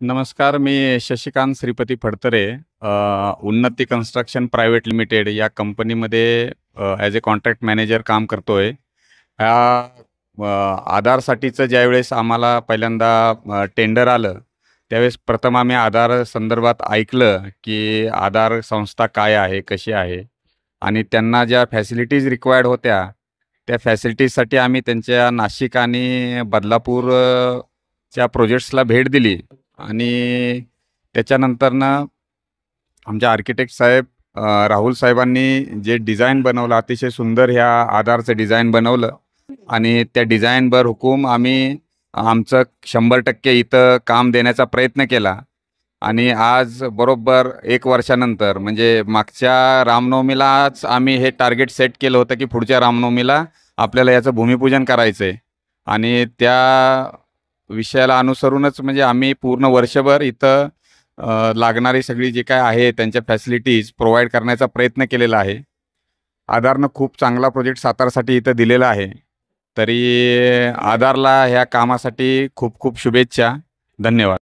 नमस्कार, मी शशिकांत श्रीपती फडतरे. उन्नती construction private limited या कंपनीमध्ये ॲज अ कॉन्ट्रॅक्ट मॅनेजर काम करतोय. ह्या आधारसाठीचं ज्यावेळेस आम्हाला पहिल्यांदा टेंडर आलं, त्यावेळेस प्रथम आम्ही आधार संदर्भात ऐकलं, की आधार संस्था काय आहे, कशी आहे आणि त्यांना ज्या फॅसिलिटीज रिक्वायर्ड होत्या, त्या फॅसिलिटीजसाठी आम्ही त्यांच्या नाशिक आणि बदलापूर च्या प्रोजेक्ट्सला भेट दिली आणि त्याच्यानंतरनं आमच्या आर्किटेक्ट साहेब राहुल साहेबांनी जे डिझाईन बनवलं, अतिशय सुंदर ह्या आधारचं डिझाईन बनवलं आणि त्या डिझाईनवर हुकूम आम्ही आमचं 100% इथं काम देण्याचा प्रयत्न केला आणि आज बरोबर 1 वर्षानंतर म्हणजे मागच्या रामनवमीलाच आम्ही हे टार्गेट सेट केलं होतं, की पुढच्या रामनवमीला आपल्याला याचं भूमिपूजन करायचं आहे आणि त्या विषयाला अनुसरूनच म्हणजे आम्ही पूर्ण वर्षभर इथं लागणारी सगळी जी काय आहे त्यांच्या फॅसिलिटीज प्रोव्हाइड करण्याचा प्रयत्न केलेला आहे. आधारनं खूप चांगला प्रोजेक्ट सातारासाठी इथं दिलेला आहे. तरी आधारला ह्या कामासाठी खूप खूप शुभेच्छा. धन्यवाद.